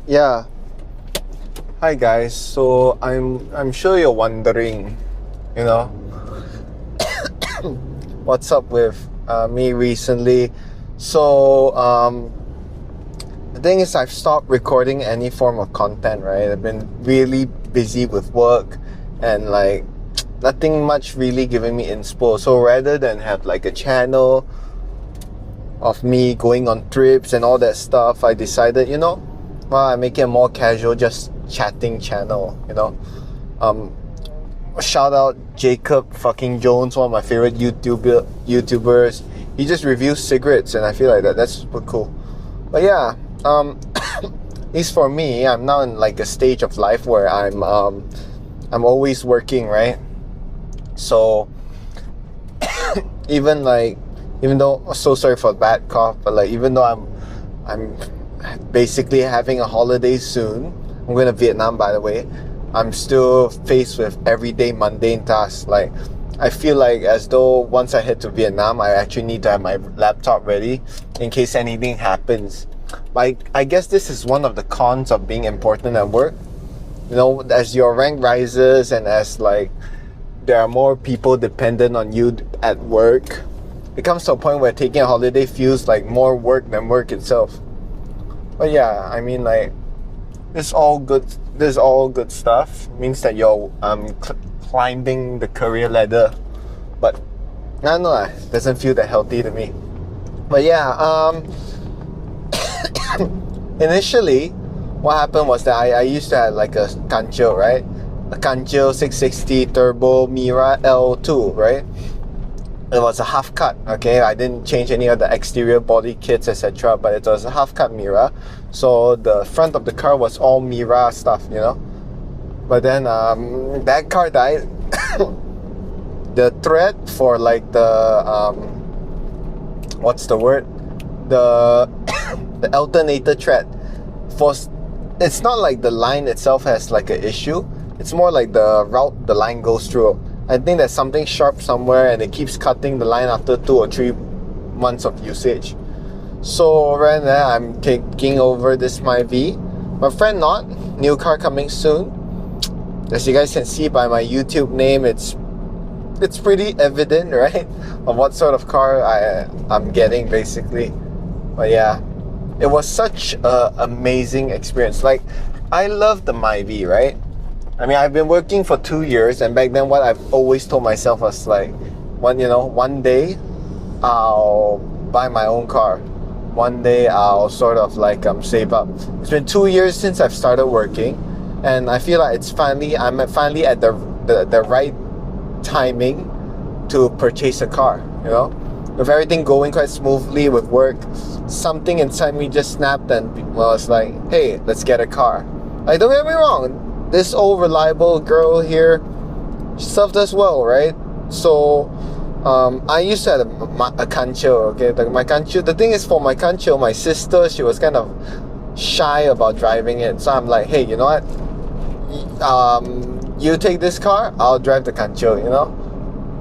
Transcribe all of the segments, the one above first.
Yeah. Hi guys. So I'm sure you're wondering, you know, what's up with me recently. So the thing is, I've stopped recording any form of content. Right, I've been really busy with work, and like nothing much really giving me inspo. So rather than have like a channel of me going on trips and all that stuff, I decided, well, I make it a more casual, just chatting channel. Um, Shout out Jacob fucking Jones, one of my favorite YouTubers. He just reviews cigarettes, and I feel like that's super cool. But yeah, at least for me, I'm now in like a stage of life where I'm always working, right? So even like even though so sorry for bad cough, but like even though I'm basically having a holiday soon. I'm going to Vietnam, by the way. I'm still faced with everyday mundane tasks. Like I feel like as though once I head to Vietnam, I actually need to have my laptop ready in case anything happens. Like I guess this is one of the cons of being important at work. As your rank rises and as like there are more people dependent on you at work, it comes to a point where taking a holiday feels like more work than work itself. But yeah, I mean, like, this all good. This is all good stuff. It means that you're climbing the career ladder. But I don't know, it doesn't feel that healthy to me. But yeah, initially, what happened was that I used to have like a Kancho, right? A Kancho 660 Turbo Mira L2, right? It was a half cut, okay? I didn't change any of the exterior body kits, etc. But it was a half cut Mira. So the front of the car was all Mira stuff. But then that car died. The thread for like the what's the word? The the alternator thread. It's not like the line itself has like an issue. It's more like the route the line goes through. I think there's something sharp somewhere and it keeps cutting the line after 2 or 3 months of usage. So right now I'm taking over this Myvi. My friend not. New car coming soon. As you guys can see by my YouTube name, it's pretty evident, right? Of what sort of car I'm getting basically. But yeah, it was such an amazing experience. Like, I love the Myvi, right? I mean, I've been working for 2 years, and back then what I've always told myself was like, one day I'll buy my own car. One day I'll sort of like save up. It's been 2 years since I've started working, and I feel like I'm finally at the right timing to purchase a car. With everything going quite smoothly with work, something inside me just snapped and was like, hey, let's get a car. Like, don't get me wrong, this old reliable girl here, she served us well, right? So I used to have a Kancho, okay? My Kancho, the thing is, for my Kancho, my sister, she was kind of shy about driving it. So I'm like, hey, you know what? You take this car, I'll drive the Kancho,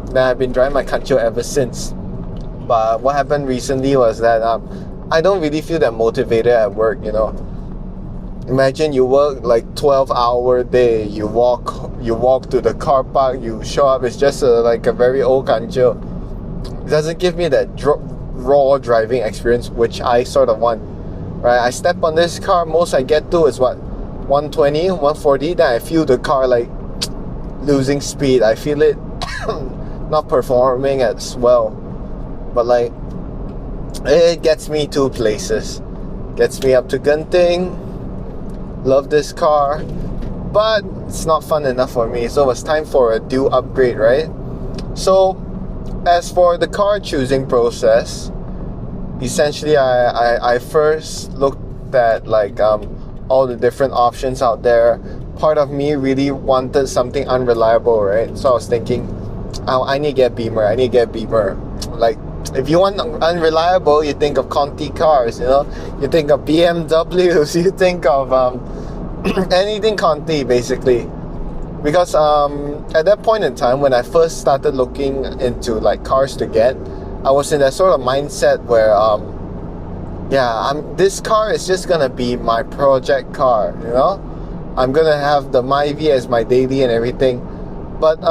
Then I've been driving my Kancho ever since. But what happened recently was that I don't really feel that motivated at work. Imagine you work like 12-hour day, you walk to the car park, you show up, it's just like a very old Kancho. It doesn't give me that raw driving experience which I sort of want, right? I step on this car, most I get to is what, 120, 140, then I feel the car like losing speed. I feel it not performing as well. But like, it gets me to places. Gets me up to Genting. Love this car, but it's not fun enough for me, so it's time for a due upgrade, right? So as for the car choosing process, essentially I first looked at like all the different options out there. Part of me really wanted something unreliable, right? So I was thinking, I need to get Beamer. Like, if you want unreliable, you think of Conti cars, you think of BMWs, you think of anything Conti basically. Because at that point in time, when I first started looking into like cars to get, I was in that sort of mindset where yeah, this car is just gonna be my project car, you know. I'm gonna have the Myvi as my daily and everything. But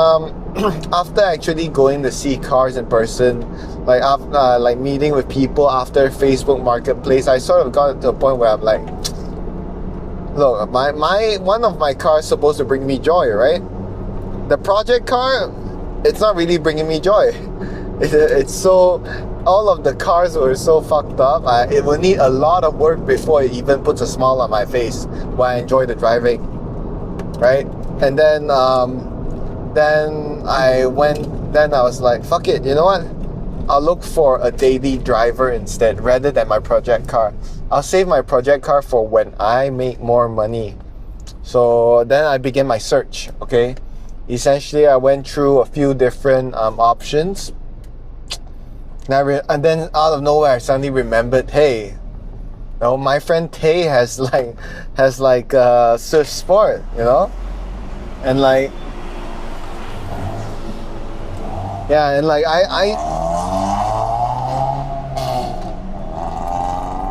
after actually going to see cars in person, like after like meeting with people after Facebook Marketplace, I sort of got to a point where I'm like, look, my one of my cars supposed to bring me joy, right? The project car, it's not really bringing me joy. It's so, all of the cars were so fucked up. It will need a lot of work before it even puts a smile on my face when I enjoy the driving, right? And then I was like, fuck it, you know what? I'll look for a daily driver instead rather than my project car. I'll save my project car for when I make more money. So then I began my search, okay? Essentially, I went through a few different options. And then out of nowhere, I suddenly remembered, hey, no, my friend Tay has like Swift Sport, you know? And like, yeah, and like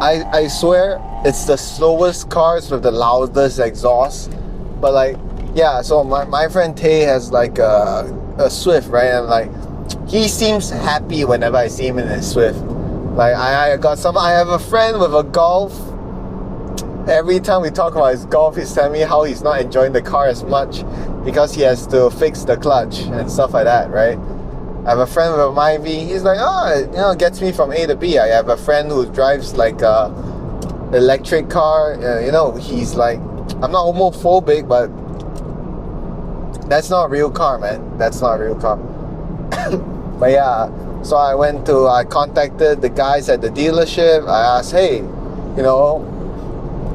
I swear it's the slowest cars with the loudest exhaust. But like, yeah, so my friend Tay has like a Swift, right? And like, he seems happy whenever I see him in his Swift. Like I have a friend with a Golf. Every time we talk about his Golf, he's telling me how he's not enjoying the car as much because he has to fix the clutch and stuff like that, right? I have a friend with a Myvi. He's like, oh, you know, gets me from A to B. I have a friend who drives like a electric car. You know, he's like, I'm not homophobic, but that's not a real car, man. That's not a real car. But yeah, so I contacted the guys at the dealership. I asked, hey, you know,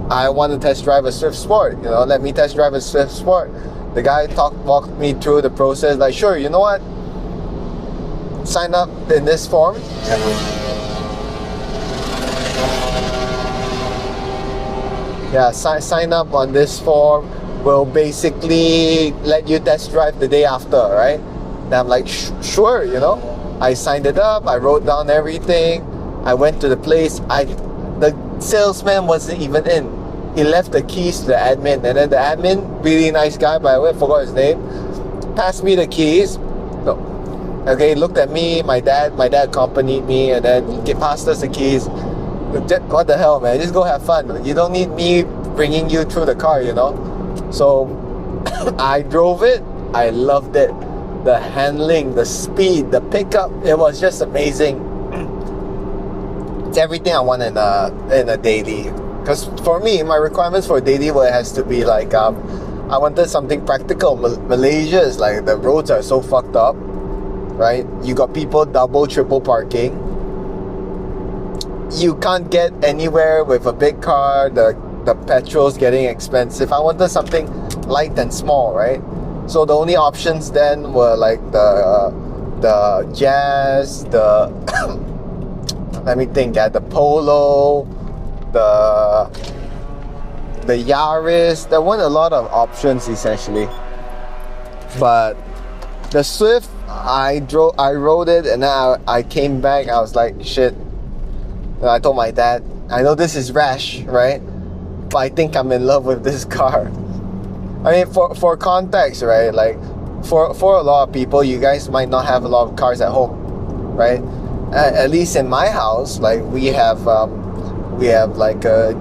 I want to test drive a Swift Sport. You know, let me test drive a Swift Sport. The guy walked me through the process. Like, sure, you know what? Sign up in this form. Yeah, sign up on this form. Will basically let you test drive the day after, right? And I'm like, sure, you know. I signed it up. I wrote down everything. I went to the place. The salesman wasn't even in. He left the keys to the admin, and then the admin, really nice guy, by the way, I forgot his name, passed me the keys. Okay, looked at me, my dad accompanied me, and then he passed us the keys. What the hell, man? Just go have fun. You don't need me bringing you through the car, you know? So I drove it. I loved it. The handling, the speed, the pickup, it was just amazing. It's everything I want in a daily. Because for me, my requirements for a daily has to be like, I wanted something practical. Malaysia is like, the roads are so fucked up, right? You got people double, triple parking. You can't get anywhere with a big car. The petrol's getting expensive. I wanted something light and small, right? So the only options then were like the Jazz, the let me think, the Polo, the Yaris. There weren't a lot of options essentially. But the Swift, I rode it, and then I came back. I was like, shit. And I told my dad, I know this is rash, right? But I think I'm in love with this car. I mean, for context, right? Like, for a lot of people, you guys might not have a lot of cars at home, right? At least in my house, like we have like a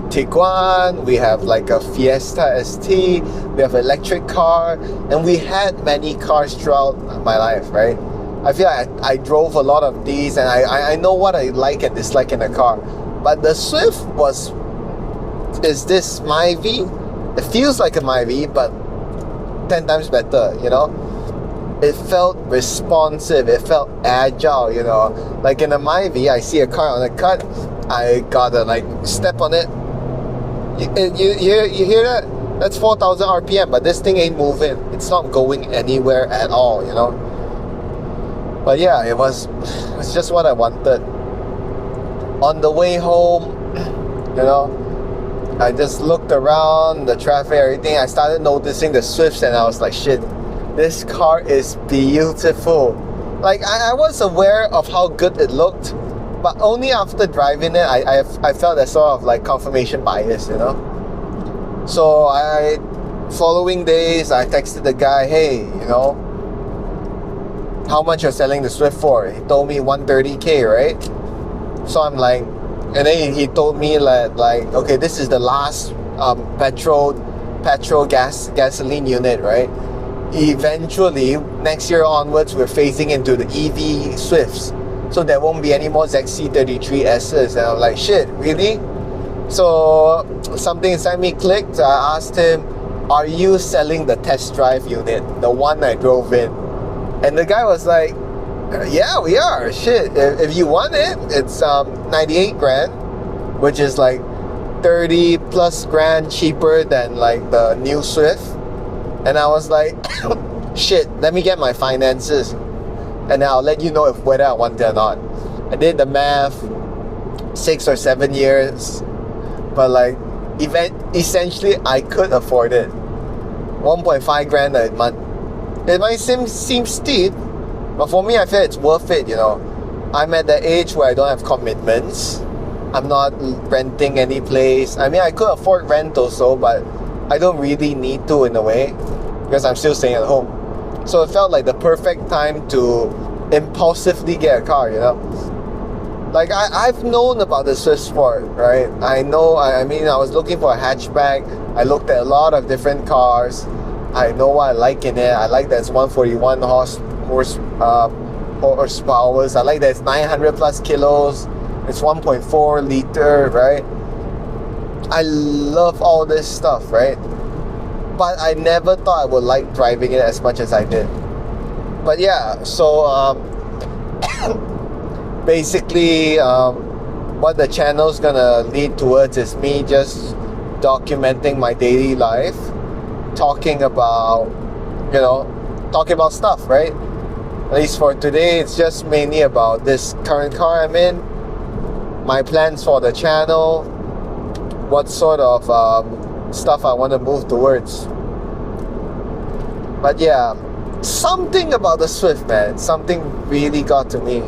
Tiguan, we have like a Fiesta ST, we have an electric car, and we had many cars throughout my life, right? I feel like I drove a lot of these, and I know what I like and dislike in a car. But the Swift is this Myvi. It feels like a Myvi, but 10 times better, you know? It felt responsive, it felt agile, you know? Like in a Myvi, I see a car on a cut, I gotta like step on it. You hear that? That's 4,000 RPM, but this thing ain't moving. It's not going anywhere at all, you know? But yeah, it's just what I wanted. On the way home, you know, I just looked around, the traffic, everything. I started noticing the Swifts, and I was like, shit, this car is beautiful. Like, I was aware of how good it looked, but only after driving it, I felt that sort of like confirmation bias, you know. So following days, I texted the guy, hey, you know, how much you're selling the Swift for? He told me 130K, right? So I'm like, and then he told me that, like, okay, this is the last gasoline unit, right? Eventually, next year onwards, we're phasing into the EV Swifts. So there won't be any more XC33Ss. And I'm like, shit, really? So something inside me clicked. I asked him, are you selling the test drive unit, the one I drove in? And the guy was like, yeah, we are. Shit, if you want it, it's 98 grand, which is like 30 plus grand cheaper than like the new Swift. And I was like, shit, let me get my finances, and I'll let you know whether I want it or not. I did the math, 6 or 7 years, but like essentially I could afford it. 1.5 grand a month. It might seem steep, but for me, I feel it's worth it, you know. I'm at the age where I don't have commitments. I'm not renting any place. I mean, I could afford rent also, but I don't really need to in a way, because I'm still staying at home. So it felt like the perfect time to impulsively get a car, you know. Like, I've known about the Swift Sport, right? I know, I mean, I was looking for a hatchback. I looked at a lot of different cars. I know what I like in it. I like that it's 141 horsepower. I like that it's 900 plus kilos. It's 1.4 liter, right? I love all this stuff, right? But I never thought I would like driving it as much as I did. But yeah, so basically what the channel's gonna lead towards is me just documenting my daily life, talking about stuff, right? At least for today, it's just mainly about this current car I'm in, my plans for the channel, what sort of stuff I want to move towards. But yeah, something about the Swift, man, something really got to me.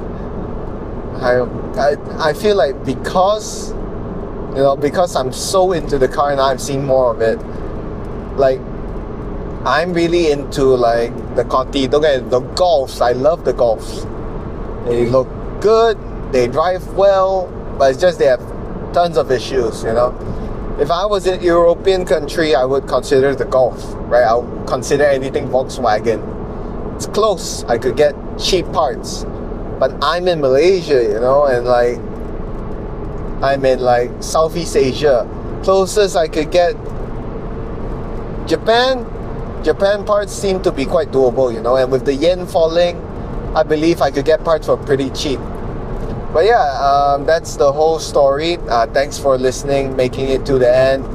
I feel like because I'm so into the car and I've seen more of it, like I'm really into like the Conti. Don't get the Golfs. I love the Golfs. They look good, they drive well, but it's just they have tons of issues, you know. If I was in a European country, I would consider the Golf, right? I would consider anything Volkswagen. It's close. I could get cheap parts. But I'm in Malaysia, you know, and like I'm in like Southeast Asia. Closest I could get Japan parts seem to be quite doable, you know, and with the yen falling, I believe I could get parts for pretty cheap. But yeah, that's the whole story. Thanks for listening, making it to the end.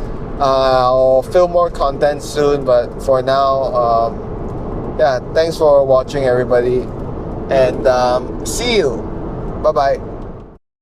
I'll film more content soon, but for now, yeah, thanks for watching, everybody, and see you. Bye bye.